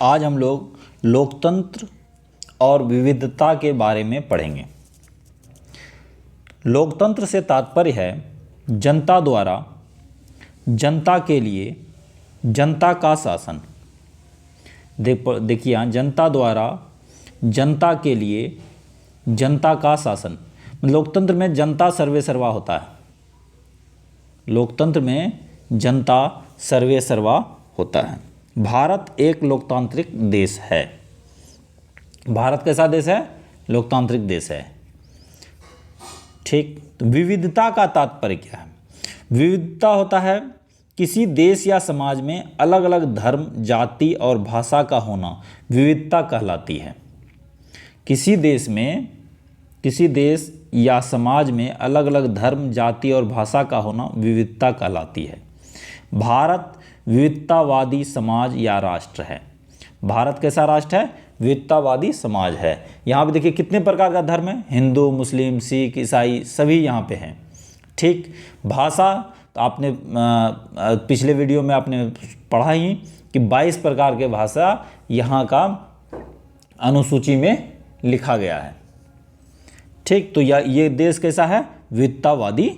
आज हम लोग लोकतंत्र और विविधता के बारे में पढ़ेंगे। लोकतंत्र से तात्पर्य है जनता द्वारा जनता के लिए जनता का शासन। देखिए यहाँ जनता द्वारा जनता के लिए जनता का शासन। लोकतंत्र में जनता सर्वे सर्वा होता है। लोकतंत्र में जनता सर्वे सर्वा होता है। भारत एक लोकतांत्रिक देश है। भारत कैसा देश है? लोकतांत्रिक देश है। ठीक। तो विविधता का तात्पर्य क्या है? विविधता होता है किसी देश या समाज में अलग अलग धर्म, जाति और भाषा का होना विविधता कहलाती है। किसी देश या समाज में अलग अलग धर्म, जाति और भाषा का होना विविधता कहलाती है। भारत विविधतावादी समाज या राष्ट्र है। भारत कैसा राष्ट्र है? विविधतावादी समाज है। यहाँ पे देखिए कितने प्रकार का धर्म है, हिंदू, मुस्लिम, सिख, ईसाई सभी यहाँ पे हैं। ठीक। भाषा तो आपने पिछले वीडियो में आपने पढ़ा ही कि 22 प्रकार के भाषा यहाँ का अनुसूची में लिखा गया है। ठीक। तो ये देश कैसा है? विविधतावादी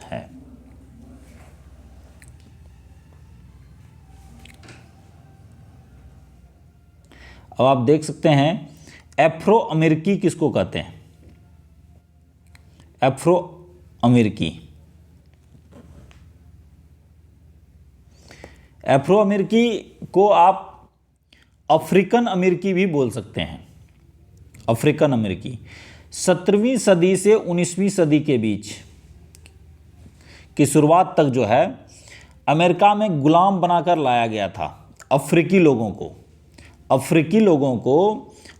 है। अब आप देख सकते हैं अफ्रो अमेरिकी किसको कहते हैं? अफ्रो अमेरिकी। अफ्रो अमेरिकी को आप अफ्रीकन अमेरिकी भी बोल सकते हैं। अफ्रीकन अमेरिकी 17वीं सदी से 19वीं सदी के बीच की शुरुआत तक जो है अमेरिका में गुलाम बनाकर लाया गया था। अफ्रीकी लोगों को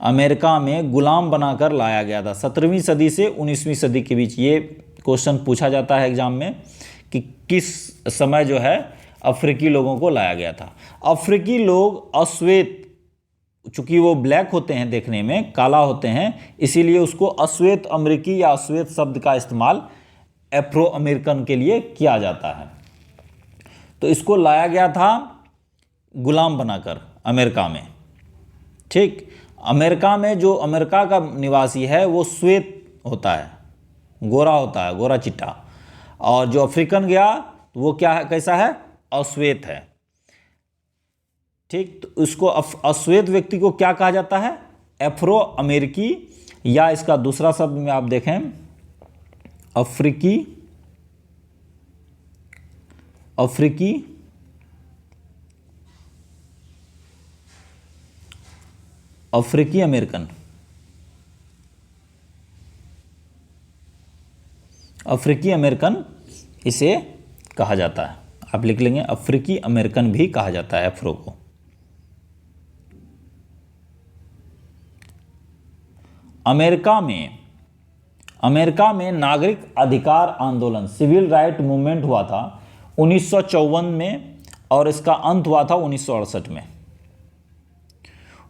अमेरिका में गुलाम बनाकर लाया गया था। 17वीं सदी से 19वीं सदी के बीच ये क्वेश्चन पूछा जाता है एग्जाम में कि किस समय जो है अफ्रीकी लोगों को लाया गया था। अफ्रीकी लोग अश्वेत, चूंकि वो ब्लैक होते हैं, देखने में काला होते हैं, इसीलिए उसको अश्वेत अमेरिकी या अश्वेत शब्द का इस्तेमाल अफ्रो अमेरिकन के लिए किया जाता है। तो इसको लाया गया था गुलाम बनाकर अमेरिका में। ठीक। अमेरिका में जो अमेरिका का निवासी है वो श्वेत होता है, गोरा होता है, गोरा चिट्टा। और जो अफ्रीकन गया तो वो क्या है, कैसा है? अश्वेत है। ठीक। तो उसको अश्वेत व्यक्ति को क्या कहा जाता है? अफ्रो अमेरिकी, या इसका दूसरा शब्द में आप देखें अफ्रीकी अमेरिकन। अफ्रीकी अमेरिकन इसे कहा जाता है। आप लिख लेंगे अफ्रीकी अमेरिकन भी कहा जाता है अफ्रो को। अमेरिका में नागरिक अधिकार आंदोलन, सिविल राइट मूवमेंट हुआ था 1954 में और इसका अंत हुआ था 1968 में।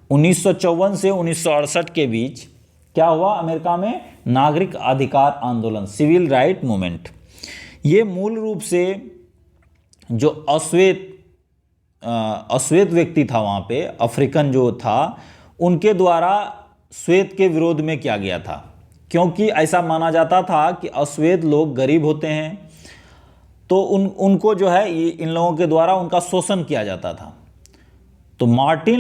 1954 से 1968 के बीच क्या हुआ अमेरिका में? नागरिक अधिकार आंदोलन, सिविल राइट मूवमेंट। ये मूल रूप से जो अश्वेत व्यक्ति था वहाँ पे, अफ्रीकन जो था, उनके द्वारा श्वेत के विरोध में किया गया था। क्योंकि ऐसा माना जाता था कि अश्वेत लोग गरीब होते हैं, तो उनको जो है इन लोगों के द्वारा उनका शोषण किया जाता था। तो मार्टिन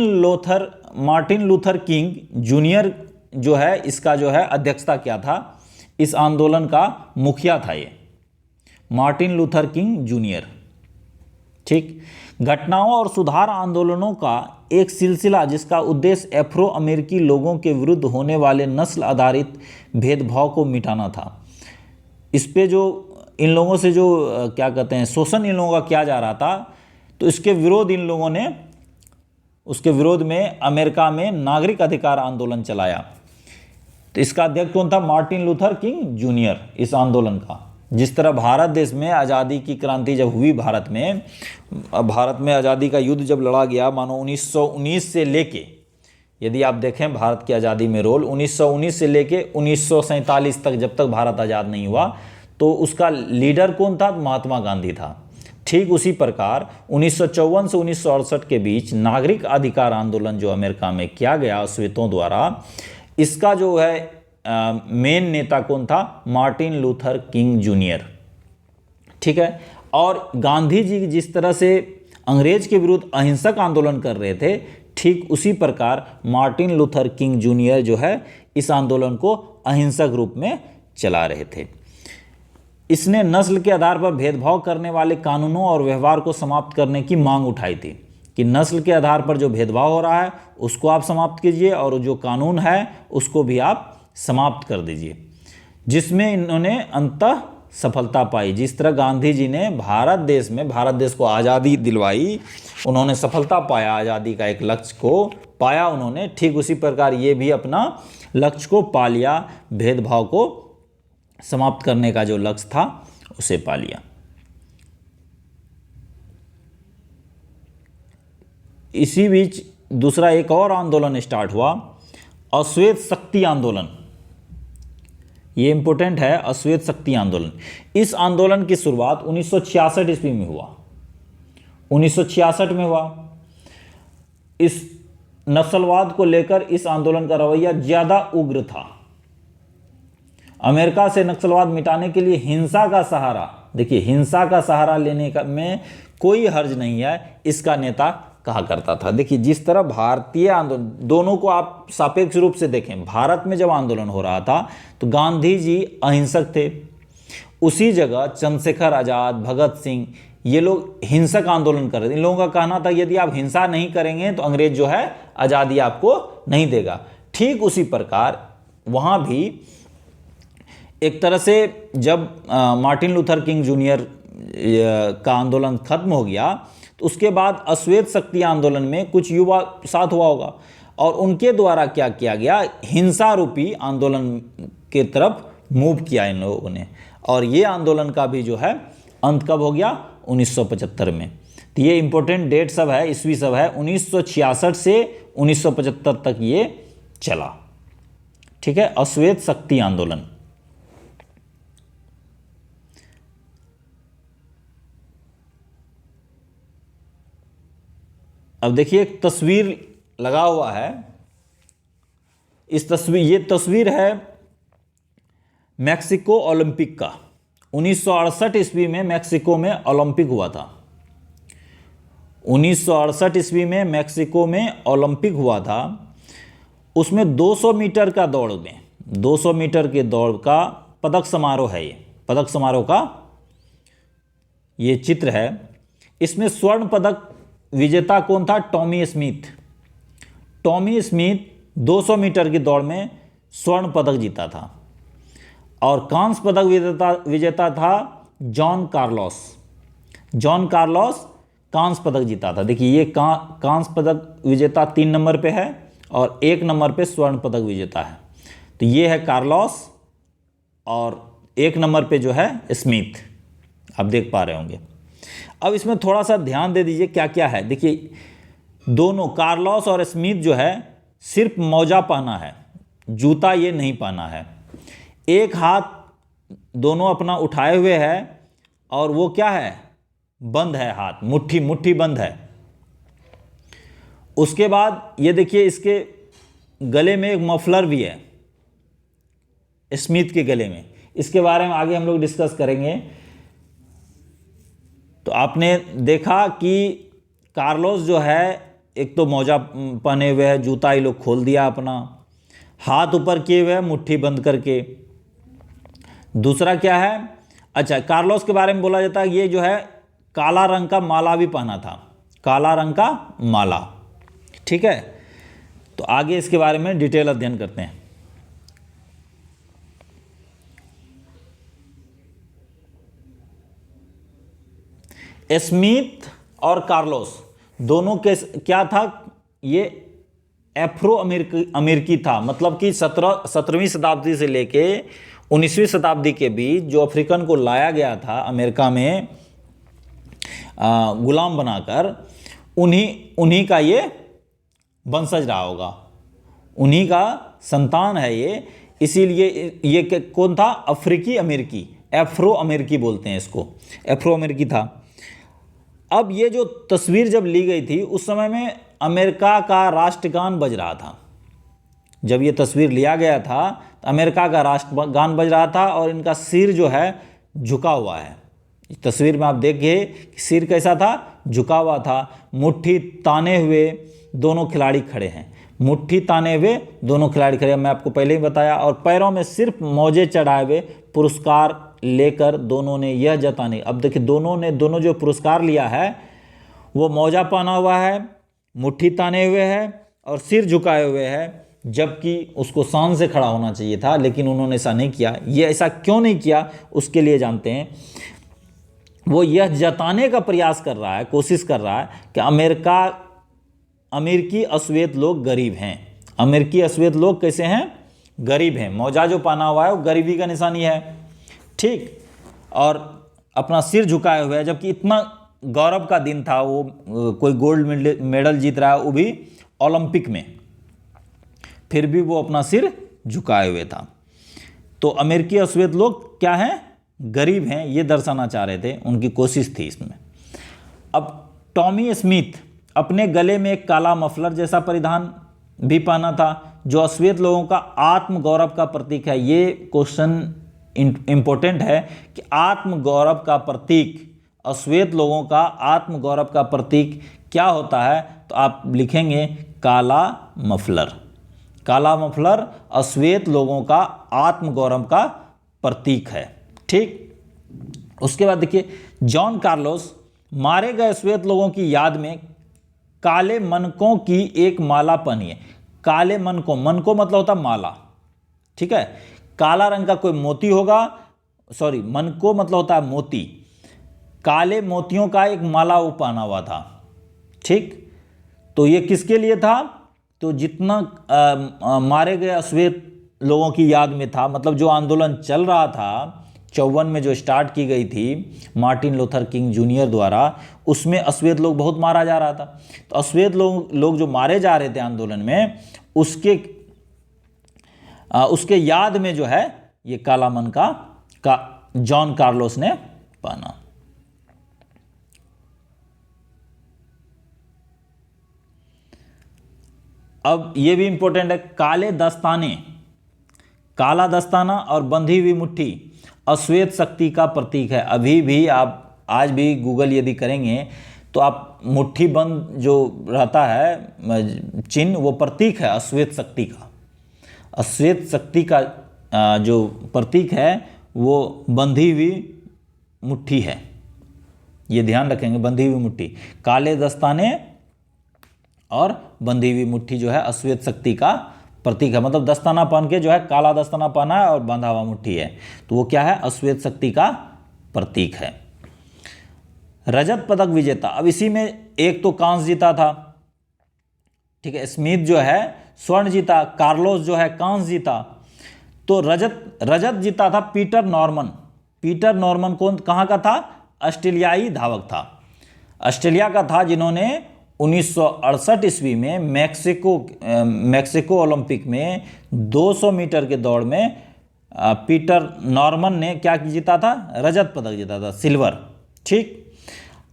लूथर किंग जूनियर जो है इसका जो है अध्यक्षता किया था। इस आंदोलन का मुखिया था ये मार्टिन लूथर किंग जूनियर। ठीक। घटनाओं और सुधार आंदोलनों का एक सिलसिला जिसका उद्देश्य अफ्रो अमेरिकी लोगों के विरुद्ध होने वाले नस्ल आधारित भेदभाव को मिटाना था। इस पे जो इन लोगों से जो क्या कहते हैं शोषण इन लोगों का किया जा रहा था, तो इसके विरोध इन लोगों ने उसके विरोध में अमेरिका में नागरिक अधिकार आंदोलन चलाया। तो इसका अध्यक्ष कौन था? Martin Luther king junior. इस आंदोलन का जिस तरह भारत देश में आज़ादी की क्रांति जब हुई, भारत में आज़ादी का युद्ध जब लड़ा गया, मानो 1919 से लेके, यदि आप देखें भारत की आज़ादी में रोल 1919 से लेके 1947 तक, जब तक भारत आज़ाद नहीं हुआ, तो उसका लीडर कौन था? महात्मा गांधी था। ठीक उसी प्रकार 1954 से 1968 के बीच नागरिक अधिकार आंदोलन जो अमेरिका में किया गया श्वेतों द्वारा, इसका जो है मेन नेता कौन था? Martin Luther king junior. ठीक है। और गांधी जी जिस तरह से अंग्रेज के विरुद्ध अहिंसक आंदोलन कर रहे थे, ठीक उसी प्रकार मार्टिन लूथर किंग जूनियर जो है इस आंदोलन को अहिंसक रूप में चला रहे थे। इसने नस्ल के आधार पर भेदभाव करने वाले कानूनों और व्यवहार को समाप्त करने की मांग उठाई थी कि नस्ल के आधार पर जो भेदभाव हो रहा है उसको आप समाप्त कीजिए और जो कानून है उसको भी आप समाप्त कर दीजिए, जिसमें इन्होंने अंततः सफलता पाई। जिस तरह गांधी जी ने भारत देश को आज़ादी दिलवाई, उन्होंने सफलता पाया, आज़ादी का एक लक्ष्य को पाया उन्होंने, ठीक उसी प्रकार ये भी अपना लक्ष्य को पा लिया, भेदभाव को समाप्त करने का जो लक्ष्य था उसे पा लिया। इसी बीच दूसरा एक और आंदोलन स्टार्ट हुआ, अश्वेत शक्ति आंदोलन। ये इंपॉर्टेंट है, अश्वेत शक्ति आंदोलन। इस आंदोलन की शुरुआत 1966 ईस्वी में हुआ, 1966 में हुआ। इस नस्लवाद को लेकर इस आंदोलन का रवैया ज्यादा उग्र था। अमेरिका से नक्सलवाद मिटाने के लिए हिंसा का सहारा, देखिए हिंसा का सहारा लेने का में कोई हर्ज नहीं है, इसका नेता कहा करता था। देखिए जिस तरह भारतीय आंदोलन, दोनों को आप सापेक्ष रूप से देखें, भारत में जब आंदोलन हो रहा था तो गांधी जी अहिंसक थे, उसी जगह चंद्रशेखर आजाद, भगत सिंह, ये लोग हिंसक आंदोलन कर रहे थे। इन लोगों का कहना था यदि आप हिंसा नहीं करेंगे तो अंग्रेज जो है आज़ादी आपको नहीं देगा। ठीक उसी प्रकार वहाँ भी एक तरह से जब मार्टिन लूथर किंग जूनियर का आंदोलन खत्म हो गया तो उसके बाद अश्वेत शक्ति आंदोलन में कुछ युवा साथ हुआ होगा और उनके द्वारा क्या किया गया, हिंसा रूपी आंदोलन के तरफ मूव किया इन लोगों ने। और ये आंदोलन का भी जो है अंत कब हो गया? 1975 में। तो ये इंपॉर्टेंट डेट सब है, ईस्वी सब है, 1966 से 1975 तक ये चला। ठीक है, अश्वेत शक्ति आंदोलन। अब देखिए एक तस्वीर लगा हुआ है, ये तस्वीर है मैक्सिको ओलंपिक का। 1968 ईस्वी में मैक्सिको में ओलंपिक हुआ था। 1968 ईस्वी में मैक्सिको में ओलंपिक हुआ था। उसमें 200 मीटर का दौड़ में, 200 मीटर के दौड़ का पदक समारोह है। ये पदक समारोह का ये चित्र है। इसमें स्वर्ण पदक विजेता कौन था? Tommy Smith. Tommy Smith 200 meter की दौड़ में स्वर्ण पदक जीता था। और कांस्य पदक विजेता था जॉन कार्लोस। जॉन कार्लोस कांस्य पदक जीता था। देखिए ये कांस्य पदक विजेता 3 नंबर पे है और 1 नंबर पे स्वर्ण पदक विजेता है। तो ये है कार्लोस और 1 नंबर पे जो है स्मिथ, आप देख पा रहे होंगे। अब इसमें थोड़ा सा ध्यान दे दीजिए क्या क्या है। देखिए दोनों कार्लोस और स्मिथ जो है सिर्फ मौजा पहना है, जूता ये नहीं पहना है। एक हाथ दोनों अपना उठाए हुए है और वो क्या है? बंद है हाथ, मुट्ठी बंद है। उसके बाद ये देखिए इसके गले में एक मफलर भी है, स्मिथ के गले में। इसके बारे में आगे हम लोग डिस्कस करेंगे। तो आपने देखा कि कार्लोस जो है एक तो मौजा पहने हुए है, जूता ये लोग खोल दिया अपना, हाथ ऊपर किए हुए है मुट्ठी बंद करके। दूसरा क्या है? अच्छा, कार्लोस के बारे में बोला जाता है ये जो है काला रंग का माला भी पहना था, काला रंग का माला। ठीक है, तो आगे इसके बारे में डिटेल अध्ययन करते हैं। स्मिथ और कार्लोस दोनों के क्या था? ये अफ्रो अमेरिकी था, मतलब कि 17वीं शताब्दी से लेके 19वीं शताब्दी के बीच जो अफ्रीकन को लाया गया था अमेरिका में गुलाम बनाकर, उन्हीं का ये वंशज रहा होगा, उन्हीं का संतान है ये। इसीलिए ये कौन था? अफ्रीकी अमेरिकी, अफ्रो अमेरिकी बोलते हैं इसको, अफ्रो अमेरिकी था। अब ये जो तस्वीर जब ली गई थी उस समय में अमेरिका का राष्ट्रगान बज रहा था। जब ये तस्वीर लिया गया था तो अमेरिका का राष्ट्रगान बज रहा था और इनका सिर जो है झुका हुआ है। इस तस्वीर में आप देखिए कि सिर कैसा था, झुका हुआ था। मुट्ठी ताने हुए दोनों खिलाड़ी खड़े हैं, मुट्ठी ताने हुए दोनों खिलाड़ी खड़े हैं, मैं आपको पहले ही बताया। और पैरों में सिर्फ मोजे चढ़ाए हुए पुरस्कार लेकर दोनों ने यह जताने, अब देखिए दोनों जो पुरस्कार लिया है वो मौजा पहना हुआ है, मुट्ठी ताने हुए है और सिर झुकाए हुए है, जबकि उसको शान से खड़ा होना चाहिए था, लेकिन उन्होंने ऐसा नहीं किया। ये ऐसा क्यों नहीं किया उसके लिए जानते हैं। वो यह जताने का प्रयास कर रहा है, कोशिश कर रहा है कि अमेरिकी अश्वेत लोग गरीब हैं। अमेरिकी अश्वेत लोग कैसे हैं? गरीब हैं। मौजा जो पहना हुआ है वो गरीबी का निशानी है, ठीक, और अपना सिर झुकाए हुए है, जबकि इतना गौरव का दिन था। वो कोई गोल्ड मेडल जीत रहा है, वो भी ओलंपिक में, फिर भी वो अपना सिर झुकाए हुए था। तो अमेरिकी अश्वेत लोग क्या हैं? गरीब हैं, ये दर्शाना चाह रहे थे, उनकी कोशिश थी इसमें। अब टॉमी स्मिथ अपने गले में एक काला मफलर जैसा परिधान भी पहना था, जो अश्वेत लोगों का आत्मगौरव का प्रतीक है। ये क्वेश्चन इंपॉर्टेंट है कि आत्मगौरव का प्रतीक, अश्वेत लोगों का आत्मगौरव का प्रतीक क्या होता है? तो आप लिखेंगे काला मफलर। काला मफलर अश्वेत लोगों का आत्मगौरव का प्रतीक है, ठीक। उसके बाद देखिए, जॉन कार्लोस मारे गए श्वेत लोगों की याद में काले मनकों की एक माला पहनी है। काले मनकों, मनकों मतलब होता माला, ठीक है। काला रंग का कोई मोती होगा, सॉरी, मनकों मतलब होता है मोती। काले मोतियों का एक माला वो पहना हुआ था, ठीक। तो ये किसके लिए था? तो जितना मारे गए अश्वेत लोगों की याद में था, मतलब जो आंदोलन चल रहा था 54 में जो स्टार्ट की गई थी मार्टिन लूथर किंग जूनियर द्वारा, उसमें अश्वेत लोग बहुत मारा जा रहा था। तो अश्वेत लोग जो मारे जा रहे थे आंदोलन में, उसके याद में जो है ये काला मन का जॉन कार्लोस ने पहना। अब ये भी इंपॉर्टेंट है, काले दस्ताने, काला दस्ताना और बंधी हुई मुट्ठी अश्वेत शक्ति का प्रतीक है। अभी भी आप आज भी गूगल यदि करेंगे तो आप मुट्ठी बंद जो रहता है चिन्ह, वो प्रतीक है अश्वेत शक्ति का। अश्वेत शक्ति का जो प्रतीक है वो बंधी हुई मुट्ठी है, ये ध्यान रखेंगे, बंधी हुई मुट्ठी। काले दस्ताने और बंधी हुई मुट्ठी जो है अश्वेत शक्ति का प्रतीक है। मतलब दस्ताना पहन के जो है, काला दस्ताना पहना है और बांधा हुआ मुट्ठी है, तो वो क्या है? अश्वेत शक्ति का प्रतीक है। रजत पदक विजेता, अब इसी में एक तो कांस्य जीता था, ठीक है। स्मिथ जो है स्वर्ण जीता, कार्लोस जो है कांस्य जीता। तो रजत जीता था पीटर नॉर्मन। पीटर नॉर्मन कौन, कहाँ का था? ऑस्ट्रेलियाई धावक था, ऑस्ट्रेलिया का था, जिन्होंने 1968 ईस्वी में मैक्सिको ओलंपिक में 200 मीटर के दौड़ में पीटर नॉर्मन ने क्या जीता था? रजत पदक जीता था, सिल्वर, ठीक।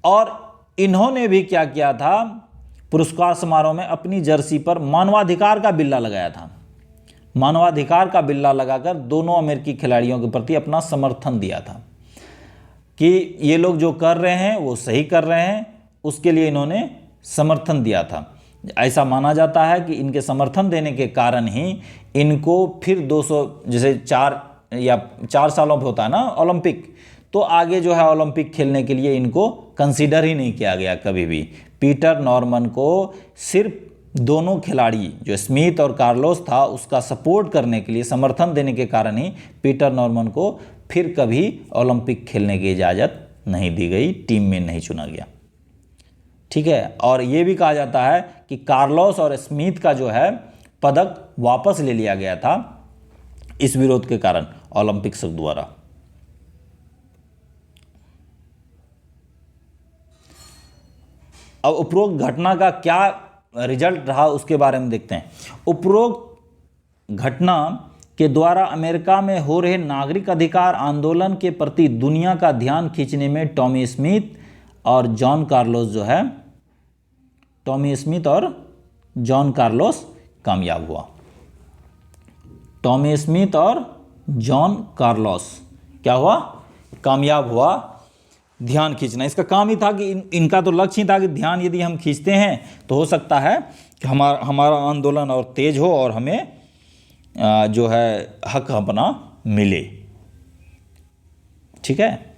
और इन्होंने भी क्या किया था? पुरस्कार समारोह में अपनी जर्सी पर मानवाधिकार का बिल्ला लगाया था। मानवाधिकार का बिल्ला लगाकर दोनों अमेरिकी खिलाड़ियों के प्रति अपना समर्थन दिया था कि ये लोग जो कर रहे हैं वो सही कर रहे हैं, उसके लिए इन्होंने समर्थन दिया था। ऐसा माना जाता है कि इनके समर्थन देने के कारण ही इनको फिर 200, जैसे 4 सालों पर होता है ना ओलंपिक, तो आगे जो है ओलंपिक खेलने के लिए इनको कंसीडर ही नहीं किया गया कभी भी। पीटर नॉर्मन को सिर्फ दोनों खिलाड़ी जो स्मिथ और कार्लोस था उसका सपोर्ट करने के लिए, समर्थन देने के कारण ही पीटर नॉर्मन को फिर कभी ओलंपिक खेलने की इजाज़त नहीं दी गई, टीम में नहीं चुना गया, ठीक है। और ये भी कहा जाता है कि कार्लोस और स्मिथ का जो है पदक वापस ले लिया गया था इस विरोध के कारण ओलंपिक संघ द्वारा। अब उपरोक्त घटना का क्या रिजल्ट रहा उसके बारे में देखते हैं। उपरोक्त घटना के द्वारा अमेरिका में हो रहे नागरिक अधिकार आंदोलन के प्रति दुनिया का ध्यान खींचने में टॉमी स्मिथ और जॉन कार्लोस जो है, टॉमी स्मिथ और जॉन कार्लोस कामयाब हुआ। टॉमी स्मिथ और जॉन कार्लोस क्या हुआ, कामयाब हुआ। ध्यान खींचना इसका काम ही था कि इनका तो लक्ष्य ही था कि ध्यान यदि हम खींचते हैं तो हो सकता है कि हमारा आंदोलन और तेज हो और हमें जो है हक अपना मिले। ठीक है,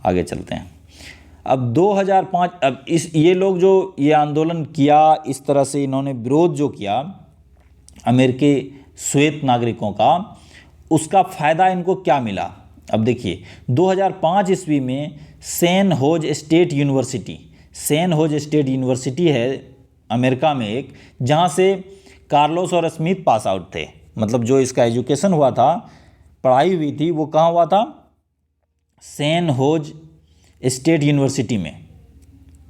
आगे चलते हैं। अब 2005, अब ये लोग जो ये आंदोलन किया, इस तरह से इन्होंने विरोध जो किया अमेरिकी श्वेत नागरिकों का, उसका फ़ायदा इनको क्या मिला। अब देखिए 2005 ईस्वी में सैन होज स्टेट यूनिवर्सिटी, सैन होज स्टेट यूनिवर्सिटी है अमेरिका में एक, जहाँ से कार्लोस और स्मिथ पास आउट थे। मतलब जो इसका एजुकेशन हुआ था, पढ़ाई हुई थी, वो कहाँ हुआ था, सैन होज स्टेट यूनिवर्सिटी में।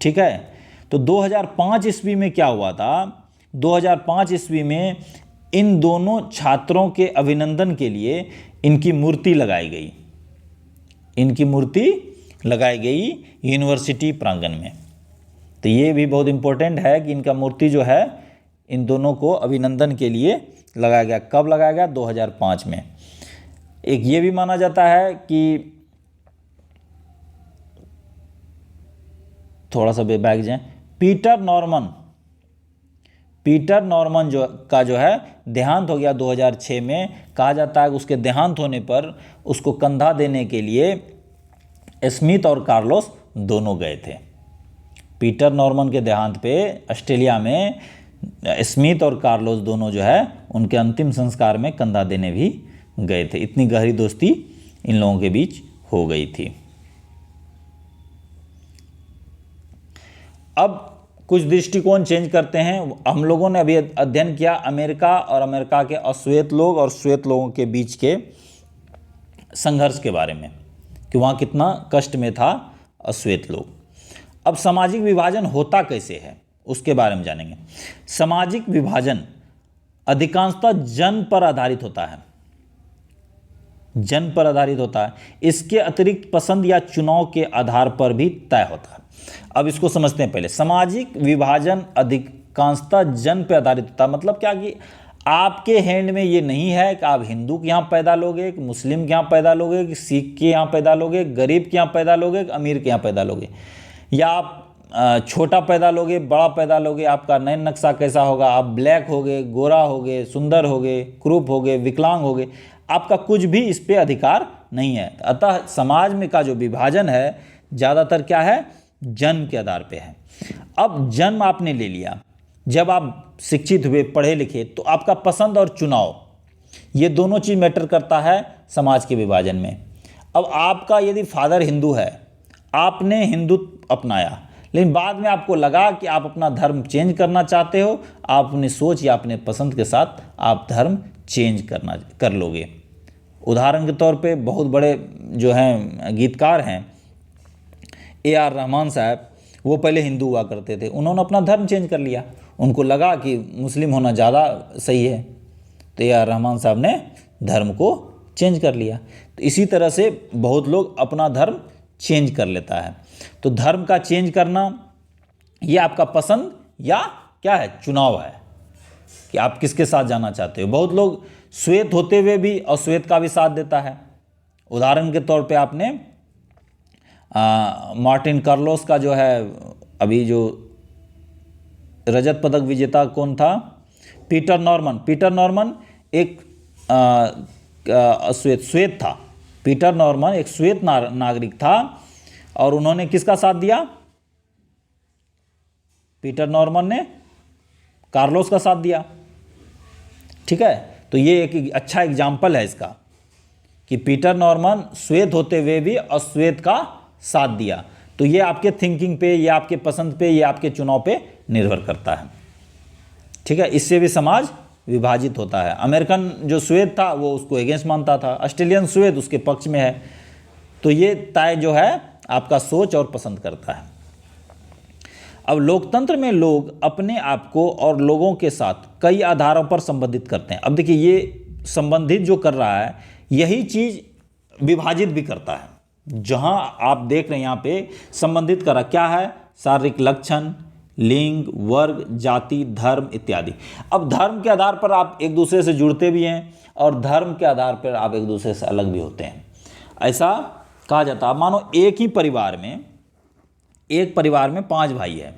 ठीक है, तो 2005 ईस्वी में क्या हुआ था, 2005 ईस्वी में इन दोनों छात्रों के अभिनंदन के लिए इनकी मूर्ति लगाई गई, इनकी मूर्ति लगाई गई यूनिवर्सिटी प्रांगण में। तो ये भी बहुत इम्पोर्टेंट है कि इनका मूर्ति जो है इन दोनों को अभिनंदन के लिए लगाया गया। कब लगाया गया, 2005 में। एक ये भी माना जाता है कि थोड़ा सा बैक जाए, पीटर नॉर्मन जो है देहांत हो गया 2006 में। कहा जाता है कि उसके देहांत होने पर उसको कंधा देने के लिए स्मिथ और कार्लोस दोनों गए थे। पीटर नॉर्मन के देहांत पे ऑस्ट्रेलिया में स्मिथ और कार्लोस दोनों जो है उनके अंतिम संस्कार में कंधा देने भी गए थे। इतनी गहरी दोस्ती इन लोगों के बीच हो गई थी। अब कुछ दृष्टिकोण चेंज करते हैं। हम लोगों ने अभी अध्ययन किया अमेरिका और अमेरिका के अश्वेत लोग और श्वेत लोगों के बीच के संघर्ष के बारे में, कि वहाँ कितना कष्ट में था अश्वेत लोग। अब सामाजिक विभाजन होता कैसे है उसके बारे में जानेंगे। सामाजिक विभाजन अधिकांशतः जन्म पर आधारित होता है, जन्म पर आधारित होता है। इसके अतिरिक्त पसंद या चुनाव के आधार पर भी तय होता है। अब इसको समझते हैं पहले। सामाजिक विभाजन अधिकांशतः जन्म पर आधारित होता है। मतलब क्या कि आपके हैंड में ये नहीं है कि आप हिंदू के यहाँ पैदा लोगे, कि मुस्लिम के यहाँ पैदा लोगे, कि सिख के यहाँ पैदा लोगे, गरीब के यहाँ पैदा लोगे, कि अमीर के यहाँ पैदा लोगे, या आप छोटा पैदा लोगे, बड़ा पैदा लोगे, आपका नयन नक्शा कैसा होगा, आप ब्लैक होगे, गोरा होगे, सुंदर होगे, क्रूप होगे, विकलांग होगे, आपका कुछ भी इस पे अधिकार नहीं है। अतः समाज में का जो विभाजन है ज़्यादातर क्या है, जन्म के आधार पे है। अब जन्म आपने ले लिया, जब आप शिक्षित हुए, पढ़े लिखे, तो आपका पसंद और चुनाव, ये दोनों चीज़ मैटर करता है समाज के विभाजन में। अब आपका यदि फादर हिंदू है, आपने हिंदुत्व अपनाया, लेकिन बाद में आपको लगा कि आप अपना धर्म चेंज करना चाहते हो, आप अपनी सोच या अपने पसंद के साथ आप धर्म चेंज कर लोगे। उदाहरण के तौर पे बहुत बड़े जो हैं गीतकार हैं, AR रहमान साहब, वो पहले हिंदू हुआ करते थे, उन्होंने अपना धर्म चेंज कर लिया। उनको लगा कि मुस्लिम होना ज़्यादा सही है, तो AR रहमान साहब ने धर्म को चेंज कर लिया। तो इसी तरह से बहुत लोग अपना धर्म चेंज कर लेता है। तो धर्म का चेंज करना ये आपका पसंद या क्या है, चुनाव है कि आप किसके साथ जाना चाहते हो। बहुत लोग श्वेत होते हुए भी अश्वेत का भी साथ देता है। उदाहरण के तौर पे आपने मार्टिन कार्लोस का जो है, अभी जो रजत पदक विजेता कौन था, पीटर नॉर्मन एक श्वेत था। पीटर नॉर्मन एक श्वेत नागरिक था और उन्होंने किसका साथ दिया, पीटर नॉर्मन ने कार्लोस का साथ दिया। ठीक है, तो ये एक अच्छा एग्जाम्पल है इसका कि पीटर नॉर्मन श्वेत होते हुए भी अश्वेत का साथ दिया। तो ये आपके थिंकिंग पे, ये आपके पसंद पे, ये आपके चुनाव पे निर्भर करता है। ठीक है, इससे भी समाज विभाजित होता है। अमेरिकन जो श्वेत था वो उसको अगेंस्ट मानता था, ऑस्ट्रेलियन श्वेत उसके पक्ष में है। तो ये तय जो है आपका सोच और पसंद करता है। अब लोकतंत्र में लोग अपने आप को और लोगों के साथ कई आधारों पर संबंधित करते हैं। अब देखिए, ये संबंधित जो कर रहा है यही चीज़ विभाजित भी करता है। जहां आप देख रहे हैं यहाँ पे संबंधित करा क्या है, शारीरिक लक्षण, लिंग, वर्ग, जाति, धर्म इत्यादि। अब धर्म के आधार पर आप एक दूसरे से जुड़ते भी हैं और धर्म के आधार पर आप एक दूसरे से अलग भी होते हैं, ऐसा कहा जाता है। मानो एक ही परिवार में, एक परिवार में 5 भाई है,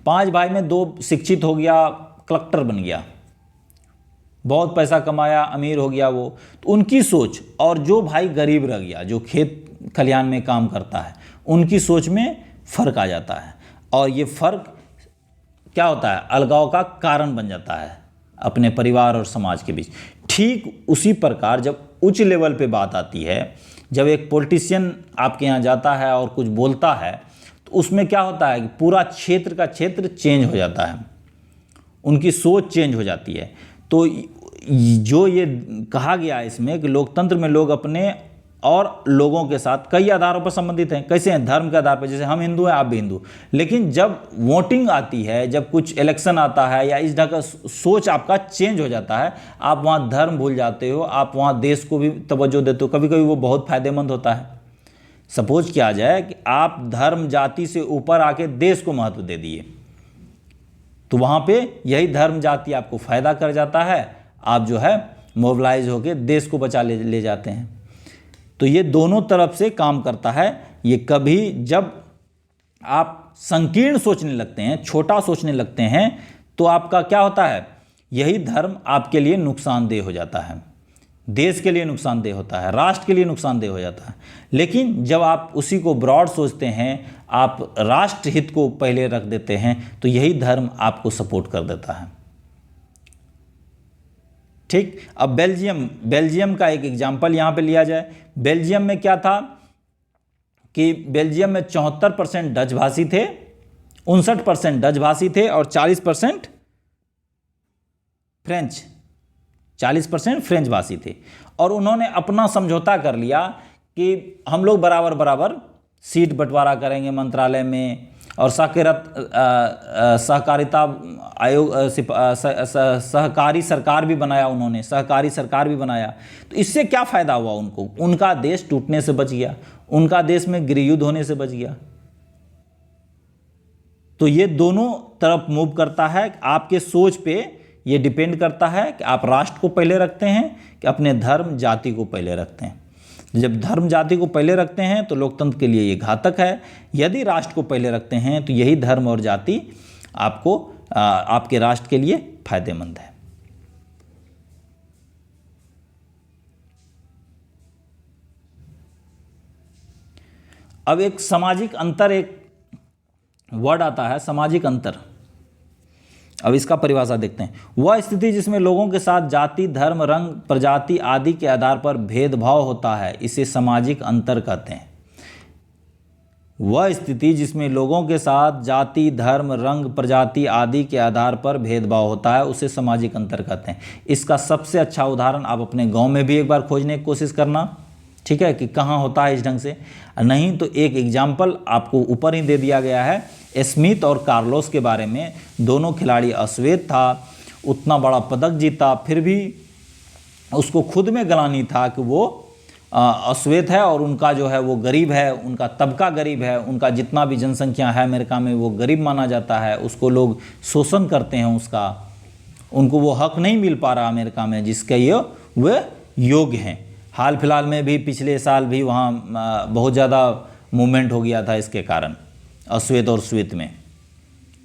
5 भाई में 2 शिक्षित हो गया, कलेक्टर बन गया, बहुत पैसा कमाया, अमीर हो गया वो, तो उनकी सोच और जो भाई गरीब रह गया, जो खेत खलिहान में काम करता है, उनकी सोच में फ़र्क आ जाता है और ये फ़र्क क्या होता है, अलगाव का कारण बन जाता है अपने परिवार और समाज के बीच। ठीक उसी प्रकार जब उच्च लेवल पे बात आती है, जब एक पॉलिटिशियन आपके यहाँ जाता है और कुछ बोलता है, तो उसमें क्या होता है कि पूरा क्षेत्र का क्षेत्र चेंज हो जाता है, उनकी सोच चेंज हो जाती है। तो जो ये कहा गया है इसमें कि लोकतंत्र में लोग अपने और लोगों के साथ कई आधारों पर संबंधित हैं। कैसे हैं? धर्म के आधार पर, जैसे हम हिंदू हैं, आप भी हिंदू। लेकिन जब वोटिंग आती है, जब कुछ इलेक्शन आता है या इस ढंग का सोच आपका चेंज हो जाता है, आप वहाँ धर्म भूल जाते हो, आप वहाँ देश को भी तवज्जो देते हो। कभी कभी वो बहुत फायदेमंद होता है। सपोज किया जाए कि आप धर्म जाति से ऊपर आके देश को महत्व दे दिए, तो वहाँ पे यही धर्म जाति आपको फ़ायदा कर जाता है, आप जो है मोबिलाइज होकर देश को बचा ले जाते हैं। तो ये दोनों तरफ से काम करता है। ये कभी जब आप संकीर्ण सोचने लगते हैं, छोटा सोचने लगते हैं, तो आपका क्या होता है, यही धर्म आपके लिए नुकसानदेह हो जाता है, देश के लिए नुकसानदेह होता है, राष्ट्र के लिए नुकसानदेह हो जाता है। लेकिन जब आप उसी को ब्रॉड सोचते हैं, आप राष्ट्र हित को पहले रख देते हैं, तो यही धर्म आपको सपोर्ट कर देता है। ठीक। अब बेल्जियम का एक एग्जाम्पल यहाँ पे लिया जाए। बेल्जियम में क्या था कि बेल्जियम में 74% डच भाषी थे, 59% डच भाषी थे और 40% फ्रेंच, 40% फ्रेंच भाषी थे। और उन्होंने अपना समझौता कर लिया कि हम लोग बराबर बराबर सीट बंटवारा करेंगे मंत्रालय में, और सहकारिता आयोग, सहकारी सरकार भी बनाया उन्होंने, सहकारी सरकार भी बनाया। तो इससे क्या फ़ायदा हुआ उनको? उनका देश टूटने से बच गया, उनका देश में गृह युद्ध होने से बच गया। तो ये दोनों तरफ मूव करता है। आपके सोच पे ये डिपेंड करता है कि आप राष्ट्र को पहले रखते हैं कि अपने धर्म जाति को पहले रखते हैं। जब धर्म जाति को पहले रखते हैं तो लोकतंत्र के लिए ये घातक है। यदि राष्ट्र को पहले रखते हैं तो यही धर्म और जाति आपको आपके राष्ट्र के लिए फायदेमंद है। अब एक सामाजिक अंतर, एक वर्ड आता है सामाजिक अंतर। अब इसका परिभाषा देखते हैं। वह स्थिति जिसमें लोगों के साथ जाति, धर्म, रंग, प्रजाति आदि के आधार पर भेदभाव होता है, इसे सामाजिक अंतर कहते हैं। वह स्थिति जिसमें लोगों के साथ जाति, धर्म, रंग, प्रजाति आदि के आधार पर भेदभाव होता है, उसे सामाजिक अंतर कहते हैं। इसका सबसे अच्छा उदाहरण आप अपने गांव में भी एक बार खोजने की कोशिश करना, ठीक है, कि कहाँ होता है इस ढंग से। नहीं तो एक एग्जाम्पल आपको ऊपर ही दे दिया गया है, स्मिथ और कार्लोस के बारे में। दोनों खिलाड़ी अश्वेत था, उतना बड़ा पदक जीता, फिर भी उसको खुद में ग्लानि था कि वो अश्वेत है और उनका जो है वो गरीब है, उनका तबका गरीब है, उनका जितना भी जनसंख्या है अमेरिका में वो गरीब माना जाता है, उसको लोग शोषण करते हैं, उसका उनको वो हक नहीं मिल पा रहा अमेरिका में जिसके ये वे योग्य हैं। हाल फिलहाल में भी पिछले साल भी वहाँ बहुत ज़्यादा मूवमेंट हो गया था इसके कारण, अश्वेत और श्वेत में।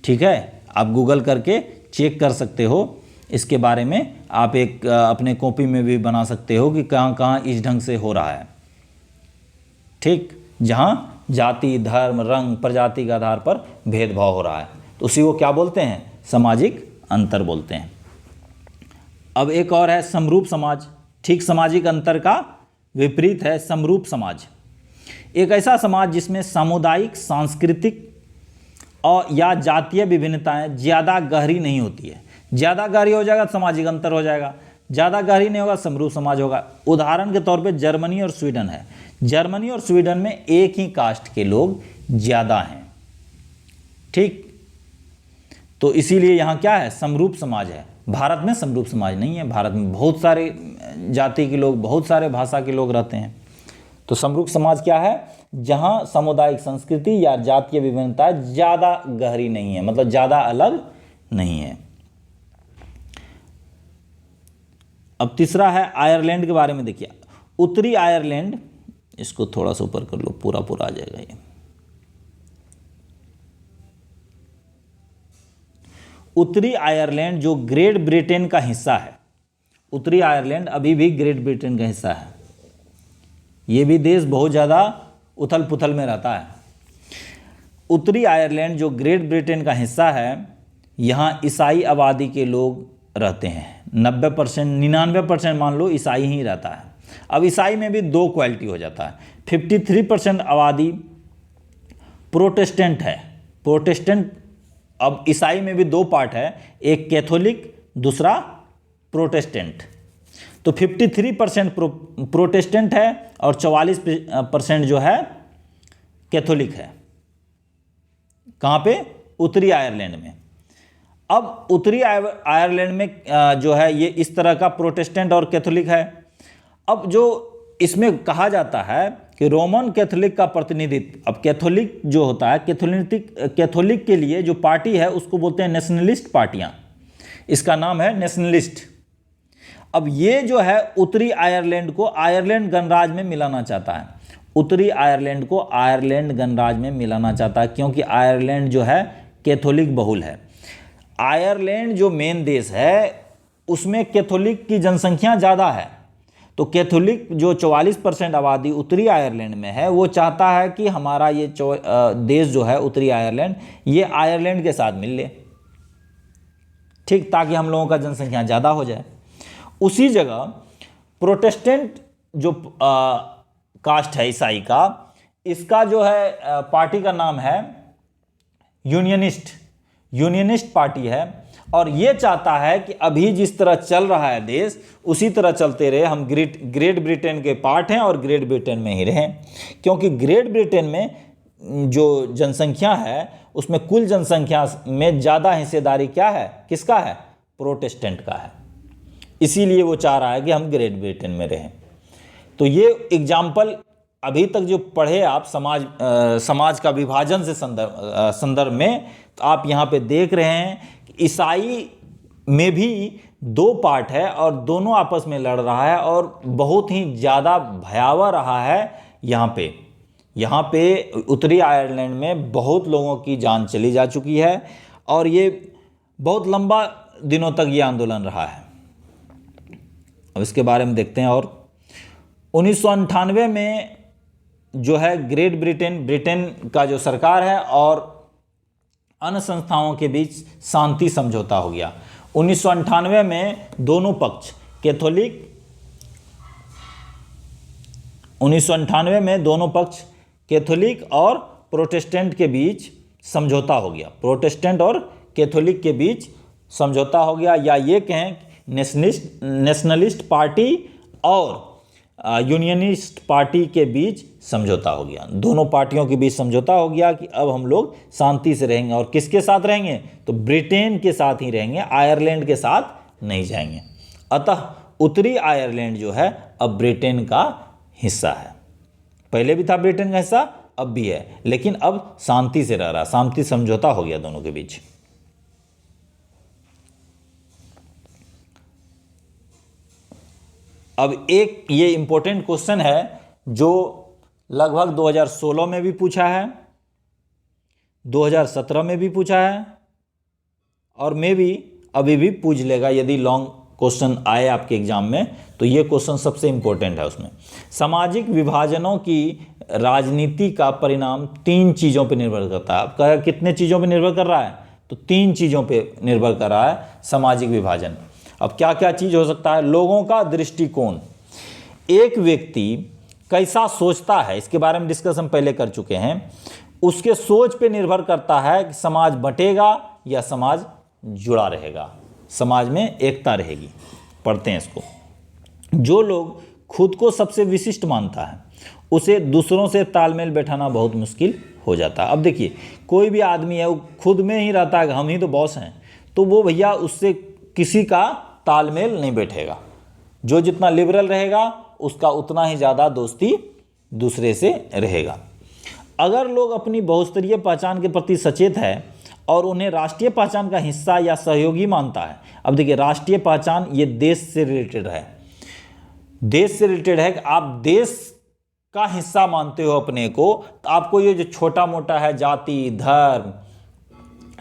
ठीक है, आप गूगल करके चेक कर सकते हो इसके बारे में। आप एक अपने कॉपी में भी बना सकते हो कि कहाँ कहाँ इस ढंग से हो रहा है। ठीक, जहाँ जाति, धर्म, रंग, प्रजाति के आधार पर भेदभाव हो रहा है, तो उसी को क्या बोलते हैं? सामाजिक अंतर बोलते हैं। अब एक और है समरूप समाज। ठीक, सामाजिक अंतर का विपरीत है समरूप समाज। एक ऐसा समाज जिसमें सामुदायिक, सांस्कृतिक और या जातीय विभिन्नताएं ज़्यादा गहरी नहीं होती है। ज़्यादा गहरी हो जाएगा सामाजिक अंतर हो जाएगा, ज़्यादा गहरी नहीं होगा समरूप समाज होगा। उदाहरण के तौर पे जर्मनी और स्वीडन है। जर्मनी और स्वीडन में एक ही कास्ट के लोग ज़्यादा हैं। ठीक, तो इसीलिए यहाँ क्या है? समरूप समाज है। भारत में समरूप समाज नहीं है। भारत में बहुत सारे जाति के लोग, बहुत सारे भाषा के लोग रहते हैं। तो समरूप समाज क्या है? जहां सामुदायिक संस्कृति या जातीय विभिन्नता ज़्यादा गहरी नहीं है, मतलब ज़्यादा अलग नहीं है। अब तीसरा है आयरलैंड के बारे में। देखिए उत्तरी आयरलैंड, इसको थोड़ा सा ऊपर कर लो, पूरा पूरा आ जाएगा ये। उत्तरी आयरलैंड जो ग्रेट ब्रिटेन का हिस्सा है, उत्तरी आयरलैंड अभी भी ग्रेट ब्रिटेन का हिस्सा है। ये भी देश बहुत ज़्यादा उथल पुथल में रहता है। उत्तरी आयरलैंड जो ग्रेट ब्रिटेन का हिस्सा है, यहाँ ईसाई आबादी के लोग रहते हैं। 90% 99% मान लो ईसाई ही रहता है। अब ईसाई में भी दो क्वालिटी हो जाता है। 53% आबादी प्रोटेस्टेंट है। प्रोटेस्टेंट, अब ईसाई में भी दो पार्ट है, एक कैथोलिक, दूसरा प्रोटेस्टेंट। तो 53% प्रोटेस्टेंट है और 44% जो है कैथोलिक है। कहाँ पे? उत्तरी आयरलैंड में। अब उत्तरी आयरलैंड में जो है ये इस तरह का प्रोटेस्टेंट और कैथोलिक है। अब जो इसमें कहा जाता है कि रोमन कैथोलिक का प्रतिनिधित्व, अब कैथोलिक जो होता है, कैथोलिक के लिए जो पार्टी है उसको बोलते हैं नेशनलिस्ट पार्टियां। इसका नाम है नेशनलिस्ट। अब ये जो है उत्तरी आयरलैंड को आयरलैंड गणराज्य में मिलाना चाहता है। उत्तरी आयरलैंड को आयरलैंड गणराज्य में मिलाना चाहता है, क्योंकि आयरलैंड जो है कैथोलिक बहुल है। आयरलैंड जो मेन देश है उसमें कैथोलिक की जनसंख्या ज़्यादा है। तो कैथोलिक जो 44% आबादी उत्तरी आयरलैंड में है, वो चाहता है कि हमारा ये देश जो है उत्तरी आयरलैंड, ये आयरलैंड के साथ मिल ले, ठीक, ताकि हम लोगों का जनसंख्या ज़्यादा हो जाए। उसी जगह प्रोटेस्टेंट जो कास्ट है ईसाई का, इसका जो है पार्टी का नाम है यूनियनिस्ट पार्टी है। और ये चाहता है कि अभी जिस तरह चल रहा है देश, उसी तरह चलते रहे। हम ग्रेट ब्रिटेन के पार्ट हैं और ग्रेट ब्रिटेन में ही रहें, क्योंकि ग्रेट ब्रिटेन में जो जनसंख्या है उसमें कुल जनसंख्या में ज़्यादा हिस्सेदारी क्या है, किसका है? प्रोटेस्टेंट का है। इसीलिए वो चाह रहा है कि हम ग्रेट ब्रिटेन में रहें। तो ये एग्जाम्पल अभी तक जो पढ़े आप समाज का विभाजन से संदर्भ में, तो आप यहाँ पे देख रहे हैं कि ईसाई में भी दो पार्ट है और दोनों आपस में लड़ रहा है और बहुत ही ज़्यादा भयावह रहा है। यहाँ पे उत्तरी आयरलैंड में बहुत लोगों की जान चली जा चुकी है और ये बहुत लंबा दिनों तक ये आंदोलन रहा है। अब इसके बारे में देखते हैं। और 1998 में जो है ग्रेट ब्रिटेन का जो सरकार है और अन्य संस्थाओं के बीच शांति समझौता हो गया। 1998 में दोनों पक्ष कैथोलिक 1998 में दोनों पक्ष कैथोलिक और प्रोटेस्टेंट के बीच समझौता हो गया। प्रोटेस्टेंट और कैथोलिक के बीच समझौता हो गया, या ये कहें नेशनलिस्ट पार्टी और यूनियनिस्ट पार्टी के बीच समझौता हो गया। दोनों पार्टियों के बीच समझौता हो गया कि अब हम लोग शांति से रहेंगे। और किसके साथ रहेंगे? तो ब्रिटेन के साथ ही रहेंगे, आयरलैंड के साथ नहीं जाएंगे। अतः उत्तरी आयरलैंड जो है अब ब्रिटेन का हिस्सा है। पहले भी था ब्रिटेन का हिस्सा, अब भी है, लेकिन अब शांति से रह रहा, शांति समझौता हो गया दोनों के बीच। अब एक ये इंपॉर्टेंट क्वेश्चन है जो लगभग 2016 में भी पूछा है, 2017 में भी पूछा है और मे भी अभी भी पूछ लेगा। यदि लॉन्ग क्वेश्चन आए आपके एग्जाम में तो ये क्वेश्चन सबसे इंपॉर्टेंट है। उसमें सामाजिक विभाजनों की राजनीति का परिणाम 3 चीज़ों पर निर्भर करता है। अब कहा कितने चीज़ों पर निर्भर कर रहा है? तो 3 चीज़ों पर निर्भर कर रहा है सामाजिक विभाजन। अब क्या क्या चीज़ हो सकता है? लोगों का दृष्टिकोण, एक व्यक्ति कैसा सोचता है, इसके बारे में डिस्कशन पहले कर चुके हैं। उसके सोच पे निर्भर करता है कि समाज बंटेगा या समाज जुड़ा रहेगा, समाज में एकता रहेगी। पढ़ते हैं इसको। जो लोग खुद को सबसे विशिष्ट मानता है उसे दूसरों से तालमेल बैठाना बहुत मुश्किल हो जाता है। अब देखिए, कोई भी आदमी है वो खुद में ही रहता है कि हम ही तो बॉस हैं, तो वो भैया उससे किसी का तालमेल नहीं बैठेगा। जो जितना लिबरल रहेगा उसका उतना ही ज़्यादा दोस्ती दूसरे से रहेगा। अगर लोग अपनी बहुस्तरीय पहचान के प्रति सचेत है और उन्हें राष्ट्रीय पहचान का हिस्सा या सहयोगी मानता है। अब देखिए, राष्ट्रीय पहचान ये देश से रिलेटेड है, देश से रिलेटेड है कि आप देश का हिस्सा मानते हो अपने को, तो आपको ये जो छोटा मोटा है जाति, धर्म,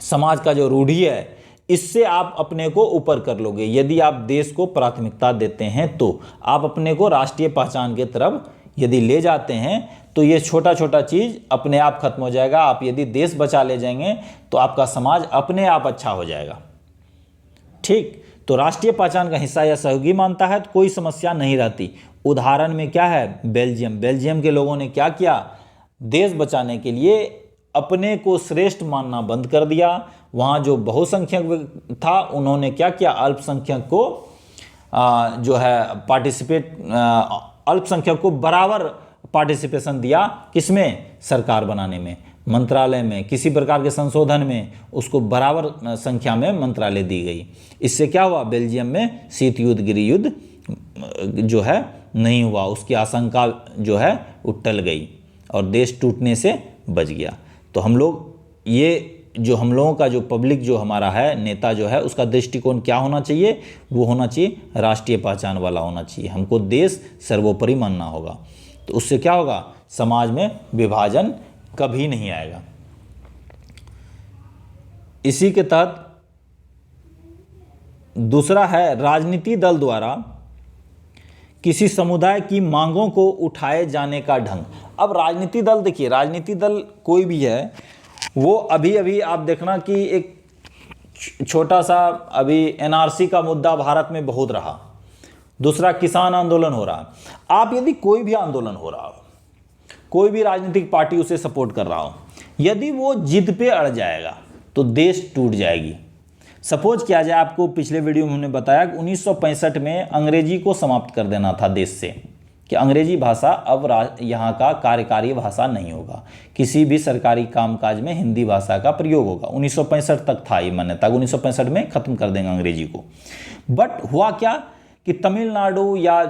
समाज का जो रूढ़ी है, इससे आप अपने को ऊपर कर लोगे। यदि आप देश को प्राथमिकता देते हैं तो आप अपने को राष्ट्रीय पहचान की तरफ यदि ले जाते हैं तो ये छोटा छोटा चीज़ अपने आप खत्म हो जाएगा। आप यदि देश बचा ले जाएंगे तो आपका समाज अपने आप अच्छा हो जाएगा। ठीक, तो राष्ट्रीय पहचान का हिस्सा या सहयोगी मानता है तो कोई समस्या नहीं रहती। उदाहरण में क्या है, बेल्जियम। बेल्जियम के लोगों ने क्या किया, देश बचाने के लिए अपने को श्रेष्ठ मानना बंद कर दिया। वहाँ जो बहुसंख्यक था उन्होंने क्या किया, अल्पसंख्यक को जो है अल्पसंख्यक को बराबर पार्टिसिपेशन दिया, किसमें, सरकार बनाने में, मंत्रालय में, किसी प्रकार के संशोधन में उसको बराबर संख्या में मंत्रालय दी गई। इससे क्या हुआ, बेल्जियम में शीत युद्ध, गृह युद्ध जो है नहीं हुआ, उसकी आशंका जो है वो टल गई और देश टूटने से बच गया। तो हम लोग ये जो हम लोगों का जो पब्लिक जो हमारा है, नेता जो है, उसका दृष्टिकोण क्या होना चाहिए, वो होना चाहिए राष्ट्रीय पहचान वाला होना चाहिए। हमको देश सर्वोपरि मानना होगा, तो उससे क्या होगा, समाज में विभाजन कभी नहीं आएगा। इसी के तहत दूसरा है राजनीति दल द्वारा किसी समुदाय की मांगों को उठाए जाने का ढंग। अब राजनीति दल, देखिए राजनीति दल कोई भी है, वो अभी अभी आप देखना कि एक छोटा सा अभी एनआरसी का मुद्दा भारत में बहुत रहा। दूसरा किसान आंदोलन हो रहा। आप यदि कोई भी आंदोलन हो रहा हो, कोई भी राजनीतिक पार्टी उसे सपोर्ट कर रहा हो, यदि वो जिद पे अड़ जाएगा तो देश टूट जाएगी। सपोज किया जाए, आपको पिछले वीडियो में हमने बताया कि 1965 में अंग्रेजी को समाप्त कर देना था देश से, कि अंग्रेजी भाषा अब यहाँ का कार्यकारी भाषा नहीं होगा, किसी भी सरकारी कामकाज में हिंदी भाषा का प्रयोग होगा। 1965 तक था ये मान्यता, 1965 में ख़त्म कर देंगे अंग्रेजी को। बट हुआ क्या कि तमिलनाडु या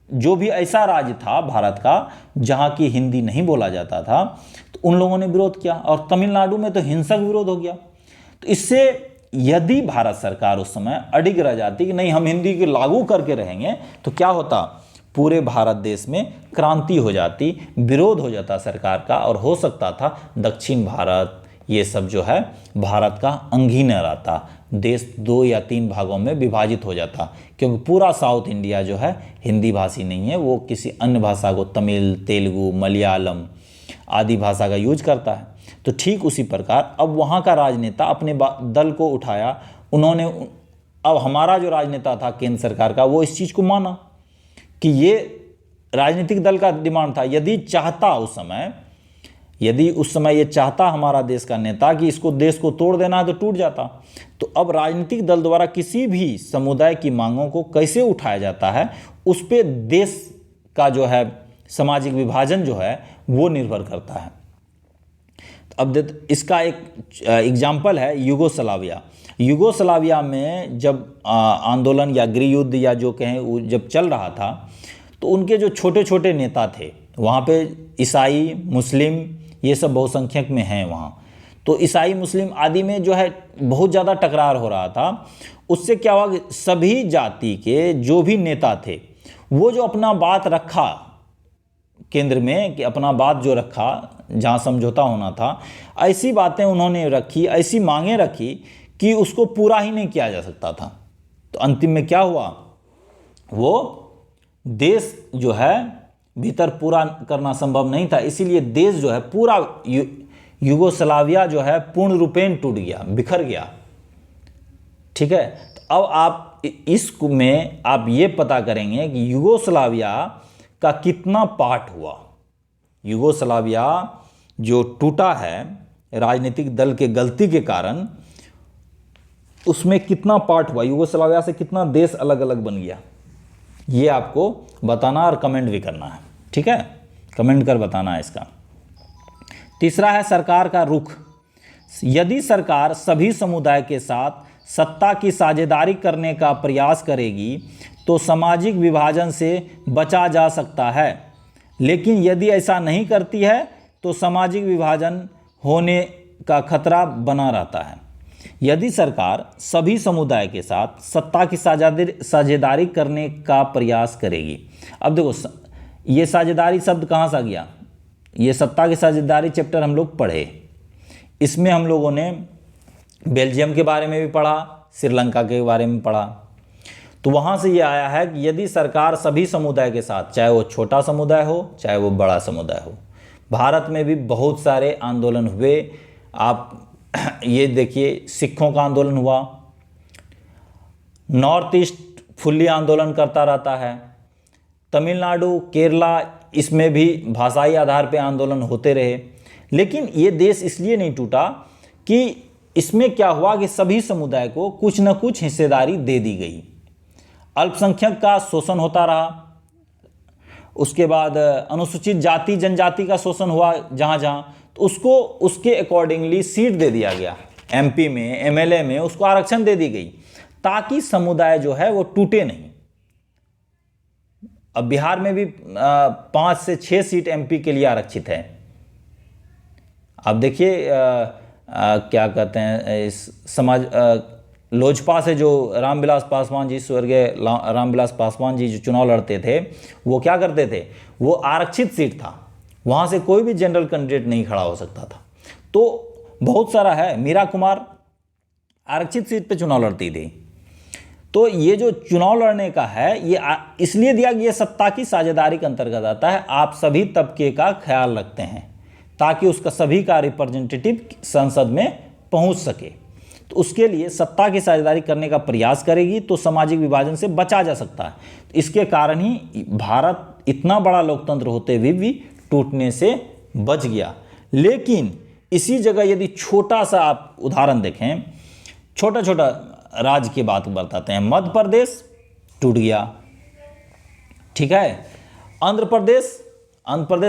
जो भी ऐसा राज्य था भारत का जहाँ की हिंदी नहीं बोला जाता था, तो उन लोगों ने विरोध किया और तमिलनाडु में तो हिंसक विरोध हो गया। तो इससे यदि भारत सरकार उस समय अडिग रह जाती कि नहीं हम हिंदी को लागू करके रहेंगे, तो क्या होता, पूरे भारत देश में क्रांति हो जाती, विरोध हो जाता सरकार का, और हो सकता था दक्षिण भारत ये सब जो है भारत का अंग ही न रहता, देश 2 या 3 भागों में विभाजित हो जाता, क्योंकि पूरा साउथ इंडिया जो है हिंदी भाषी नहीं है, वो किसी अन्य भाषा को, तमिल, तेलुगु, मलयालम आदि भाषा का यूज करता है। तो ठीक उसी प्रकार अब वहाँ का राजनेता अपने दल को उठाया, उन्होंने, अब हमारा जो राजनेता था केंद्र सरकार का, वो इस चीज़ को माना कि ये राजनीतिक दल का डिमांड था। यदि उस समय ये चाहता हमारा देश का नेता कि इसको देश को तोड़ देना है तो टूट जाता। तो अब राजनीतिक दल द्वारा किसी भी समुदाय की मांगों को कैसे उठाया जाता है, उस पर देश का जो है सामाजिक विभाजन जो है वो निर्भर करता है। अब इसका एक एग्जाम्पल है यूगोस्लाविया। यूगोस्लाविया में जब आंदोलन या गृह युद्ध या जो कहें जब चल रहा था, तो उनके जो छोटे छोटे नेता थे, वहाँ पे ईसाई, मुस्लिम ये सब बहुसंख्यक में हैं वहाँ, तो ईसाई, मुस्लिम आदि में जो है बहुत ज़्यादा टकरार हो रहा था। उससे क्या हुआ कि सभी जाति के जो भी नेता थे वो जो अपना बात रखा केंद्र में, कि अपना बात जो रखा जहाँ समझौता होना था, ऐसी बातें उन्होंने रखी, ऐसी मांगें रखी कि उसको पूरा ही नहीं किया जा सकता था। तो अंतिम में क्या हुआ, वो देश जो है भीतर पूरा करना संभव नहीं था, इसीलिए देश जो है पूरा यूगोस्लाविया जो है पूर्ण रूपेण टूट गया, बिखर गया। ठीक है, तो अब आप इसमें आप ये पता करेंगे कि यूगोस्लाविया का कितना पार्ट हुआ। यूगोस्लाविया जो टूटा है राजनीतिक दल के गलती के कारण, उसमें कितना पार्ट हुआ, यूगोस्लाविया से कितना देश अलग अलग बन गया, ये आपको बताना और कमेंट भी करना है। ठीक है, कमेंट कर बताना है इसका। तीसरा है सरकार का रुख। यदि सरकार सभी समुदाय के साथ सत्ता की साझेदारी करने का प्रयास करेगी तो सामाजिक विभाजन से बचा जा सकता है, लेकिन यदि ऐसा नहीं करती है तो सामाजिक विभाजन होने का खतरा बना रहता है। यदि सरकार सभी समुदाय के साथ सत्ता की साझेदारी करने का प्रयास करेगी। अब देखो ये साझेदारी शब्द कहाँ से आ गया? ये सत्ता की साझेदारी चैप्टर हम लोग पढ़े, इसमें हम लोगों ने बेल्जियम के बारे में भी पढ़ा, श्रीलंका के बारे में पढ़ा। तो वहाँ से ये आया है कि यदि सरकार सभी समुदाय के साथ, चाहे वो छोटा समुदाय हो चाहे वो बड़ा समुदाय हो, भारत में भी बहुत सारे आंदोलन हुए। आप ये देखिए, सिखों का आंदोलन हुआ, नॉर्थ ईस्ट फुल्ली आंदोलन करता रहता है, तमिलनाडु, केरला, इसमें भी भाषाई आधार पे आंदोलन होते रहे। लेकिन ये देश इसलिए नहीं टूटा कि इसमें क्या हुआ कि सभी समुदाय को कुछ न कुछ हिस्सेदारी दे दी गई। अल्पसंख्यक का शोषण होता रहा, उसके बाद अनुसूचित जाति जनजाति का शोषण हुआ जहाँ जहाँ, तो उसको उसके अकॉर्डिंगली सीट दे दिया गया। एमपी में, एमएलए में उसको आरक्षण दे दी गई ताकि समुदाय जो है वो टूटे नहीं। अब बिहार में भी 5 से 6 सीट एमपी के लिए आरक्षित है। अब देखिए क्या कहते हैं, इस समाज लोजपा से जो रामविलास पासवान जी, स्वर्गीय रामविलास पासवान जी जो चुनाव लड़ते थे, वो क्या करते थे, वो आरक्षित सीट था, वहाँ से कोई भी जनरल कैंडिडेट नहीं खड़ा हो सकता था। तो बहुत सारा है, मीरा कुमार आरक्षित सीट पे चुनाव लड़ती थी। तो ये जो चुनाव लड़ने का है ये इसलिए दिया कि ये सत्ता की साझेदारी के अंतर्गत आता है। आप सभी तबके का ख्याल रखते हैं ताकि उसका सभी का रिप्रेजेंटेटिव संसद में पहुंच सके। तो उसके लिए सत्ता की साझेदारी करने का प्रयास करेगी तो सामाजिक विभाजन से बचा जा सकता है। तो इसके कारण ही भारत इतना बड़ा लोकतंत्र होते हुए भी टूटने से बच गया। लेकिन इसी जगह यदि छोटा सा आप उदाहरण देखें, छोटा छोटा राज्य की बात बताते हैं। मध्य प्रदेश टूट गया, ठीक है। आंध्र प्रदेश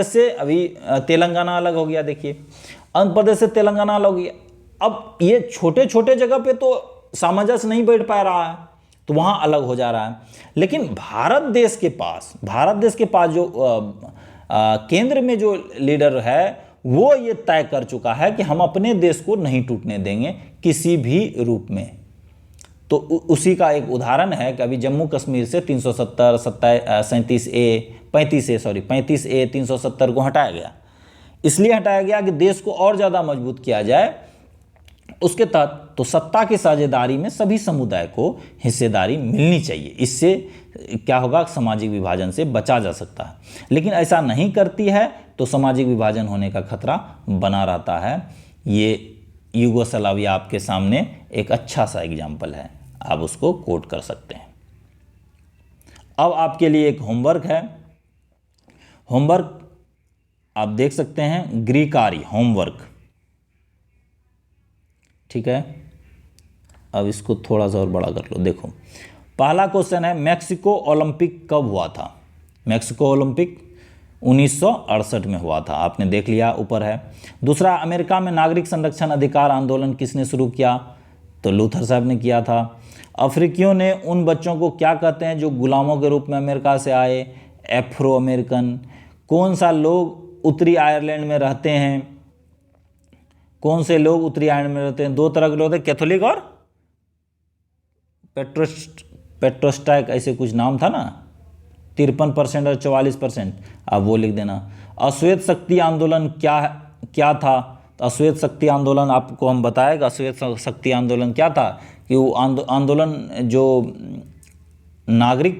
से अभी तेलंगाना अलग हो गया। देखिए, आंध्र प्रदेश से तेलंगाना अलग हो गया। अब ये छोटे छोटे जगह पे तो सामंजस्य नहीं बैठ पा रहा है, तो वहाँ अलग हो जा रहा है। लेकिन भारत देश के पास जो केंद्र में जो लीडर है वो ये तय कर चुका है कि हम अपने देश को नहीं टूटने देंगे किसी भी रूप में। तो उसी का एक उदाहरण है कि अभी जम्मू कश्मीर से 35A 370 को हटाया गया। इसलिए हटाया गया कि देश को और ज़्यादा मजबूत किया जाए उसके तहत। तो सत्ता की साझेदारी में सभी समुदाय को हिस्सेदारी मिलनी चाहिए। इससे क्या होगा, सामाजिक विभाजन से बचा जा सकता है। लेकिन ऐसा नहीं करती है तो सामाजिक विभाजन होने का खतरा बना रहता है। ये यूगोस्लाविया आपके सामने एक अच्छा सा एग्जाम्पल है, आप उसको कोट कर सकते हैं। अब आपके लिए एक होमवर्क है। होमवर्क आप देख सकते हैं, ग्रीकारी होमवर्क, ठीक है। अब इसको थोड़ा सा और बड़ा कर लो। देखो, पहला क्वेश्चन है, मैक्सिको ओलंपिक कब हुआ था? मैक्सिको ओलंपिक 1968 में हुआ था, आपने देख लिया, ऊपर है। दूसरा, अमेरिका में नागरिक संरक्षण अधिकार आंदोलन किसने शुरू किया? तो लूथर साहब ने किया था। अफ्रीकियों ने उन बच्चों को क्या कहते हैं जो गुलामों के रूप में अमेरिका से आए? Afro American. कौन सा लोग उत्तरी आयरलैंड में रहते हैं? कौन से लोग उत्तरी आयरलैंड में रहते हैं? 2 तरह के लोग थे, कैथोलिक और पेट्रोस्टाइक, ऐसे कुछ नाम था ना, 53% और 44%, आप वो लिख देना। अश्वेत शक्ति आंदोलन क्या था? तो अश्वेत शक्ति आंदोलन आपको हम बताएगा। अश्वेत शक्ति आंदोलन क्या था कि वो आंदोलन जो नागरिक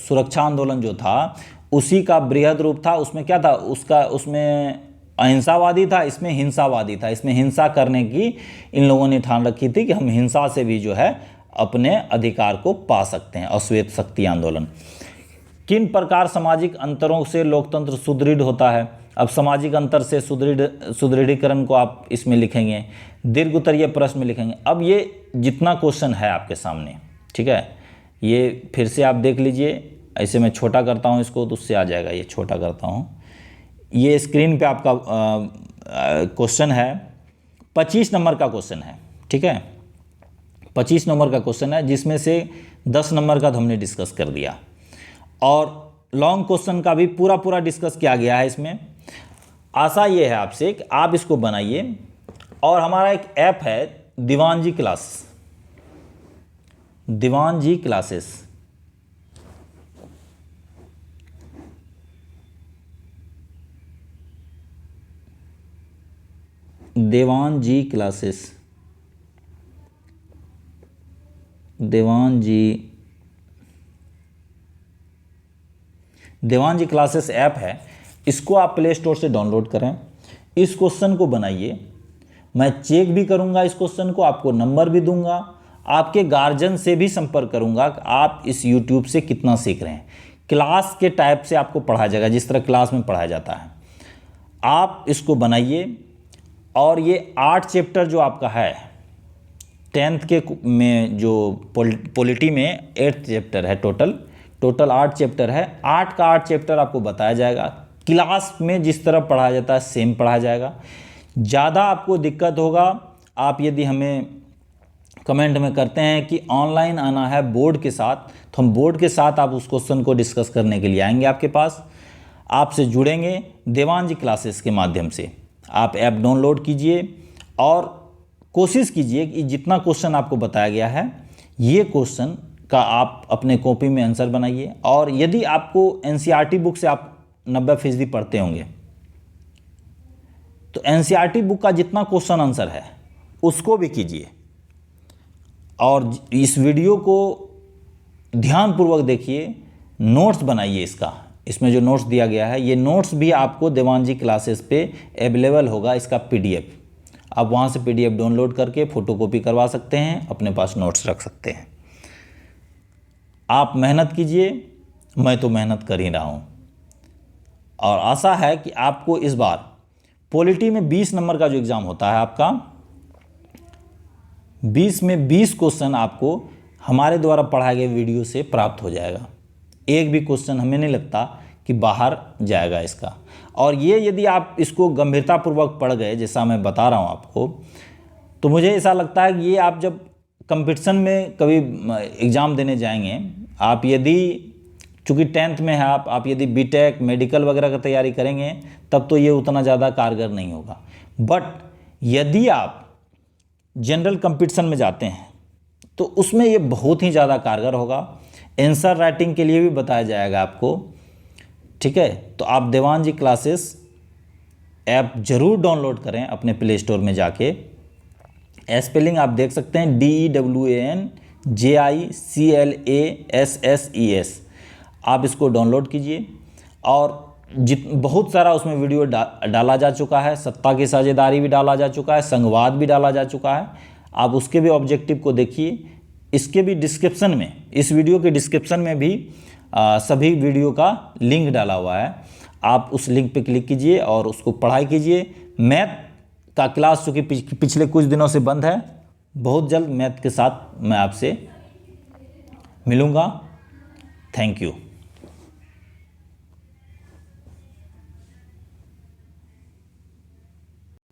सुरक्षा आंदोलन जो था उसी का बृहद रूप था। उसमें क्या था, उसमें अहिंसावादी था, इसमें हिंसावादी था। इसमें हिंसा करने की इन लोगों ने ठान रखी थी कि हम हिंसा से भी जो है अपने अधिकार को पा सकते हैं। अश्वेत शक्ति आंदोलन। किन प्रकार सामाजिक अंतरों से लोकतंत्र सुदृढ़ होता है? अब सामाजिक अंतर से सुदृढ़ीकरण को आप इसमें लिखेंगे, दीर्घ उत्तरीय प्रश्न में लिखेंगे। अब ये जितना क्वेश्चन है आपके सामने, ठीक है, ये फिर से आप देख लीजिए। ऐसे मैं छोटा करता हूँ इसको तो उससे आ जाएगा, ये छोटा करता हूँ। ये स्क्रीन पे आपका क्वेश्चन है, 25 नंबर का क्वेश्चन है, ठीक है। 25 नंबर का क्वेश्चन है, जिसमें से 10 नंबर का तो हमने डिस्कस कर दिया, और लॉन्ग क्वेश्चन का भी पूरा डिस्कस किया गया है इसमें। आशा ये है आपसे कि आप इसको बनाइए। और हमारा एक ऐप है दीवान जी क्लास, दीवान जी क्लासेस। देवान जी क्लासेस, देवान जी क्लासेस ऐप है। इसको आप प्ले स्टोर से डाउनलोड करें, इस क्वेश्चन को बनाइए। मैं चेक भी करूंगा इस क्वेश्चन को, आपको नंबर भी दूंगा, आपके गार्जियन से भी संपर्क करूंगा कि आप इस यूट्यूब से कितना सीख रहे हैं। क्लास के टाइप से आपको पढ़ाया जाएगा, जिस तरह क्लास में पढ़ाया जाता है। आप इसको बनाइए। और ये 8 चैप्टर जो आपका है 10th के में, जो पॉलिटी में 8 चैप्टर है, टोटल 8 चैप्टर है। 8 का 8 चैप्टर आपको बताया जाएगा। क्लास में जिस तरह पढ़ाया जाता है सेम पढ़ाया जाएगा। ज़्यादा आपको दिक्कत होगा, आप यदि हमें कमेंट में करते हैं कि ऑनलाइन आना है बोर्ड के साथ, तो हम बोर्ड के साथ आप उस क्वेश्चन को डिस्कस करने के लिए आएंगे आपके पास, आपसे जुड़ेंगे देवान जी क्लासेस के माध्यम से। आप ऐप डाउनलोड कीजिए और कोशिश कीजिए कि जितना क्वेश्चन आपको बताया गया है, ये क्वेश्चन का आप अपने कॉपी में आंसर बनाइए। और यदि आपको एनसीईआरटी बुक से आप 90% पढ़ते होंगे, तो एनसीईआरटी बुक का जितना क्वेश्चन आंसर है उसको भी कीजिए। और इस वीडियो को ध्यानपूर्वक देखिए, नोट्स बनाइए इसका। इसमें जो नोट्स दिया गया है, ये नोट्स भी आपको देवान जी क्लासेस पे अवेलेबल होगा, इसका PDF। आप वहाँ से PDF डाउनलोड करके फ़ोटोकॉपी करवा सकते हैं, अपने पास नोट्स रख सकते हैं। आप मेहनत कीजिए, मैं तो मेहनत कर ही रहा हूँ। और आशा है कि आपको इस बार पॉलिटी में 20 नंबर का जो एग्ज़ाम होता है आपका, 20 में 20 क्वेश्चन आपको हमारे द्वारा पढ़ाए गए वीडियो से प्राप्त हो जाएगा। एक भी क्वेश्चन हमें नहीं लगता कि बाहर जाएगा इसका। और ये यदि आप इसको गंभीरतापूर्वक पढ़ गए, जैसा मैं बता रहा हूँ आपको, तो मुझे ऐसा लगता है कि ये आप जब कंपटीशन में कभी एग्ज़ाम देने जाएंगे, आप यदि चूँकि 10th में है आप यदि बीटेक मेडिकल वगैरह का तैयारी करेंगे, तब तो ये उतना ज़्यादा कारगर नहीं होगा। बट यदि आप जनरल कंपटीशन में जाते हैं तो उसमें ये बहुत ही ज़्यादा कारगर होगा। आंसर राइटिंग के लिए भी बताया जाएगा आपको, ठीक है। तो आप देवान जी क्लासेस ऐप ज़रूर डाउनलोड करें अपने प्ले स्टोर में जाके। स्पेलिंग आप देख सकते हैं, DEWANJICLASSES। आप इसको डाउनलोड कीजिए। और बहुत सारा उसमें वीडियो डाला जा चुका है, सत्ता की साझेदारी भी डाला जा चुका है, संघवाद भी डाला जा चुका है। आप उसके भी ऑब्जेक्टिव को देखिए। इसके भी डिस्क्रिप्शन में, इस वीडियो के डिस्क्रिप्शन में भी सभी वीडियो का लिंक डाला हुआ है। आप उस लिंक पे क्लिक कीजिए और उसको पढ़ाई कीजिए। मैथ का क्लास चूँकि पिछले कुछ दिनों से बंद है, बहुत जल्द मैथ के साथ मैं आपसे मिलूँगा। Thank you.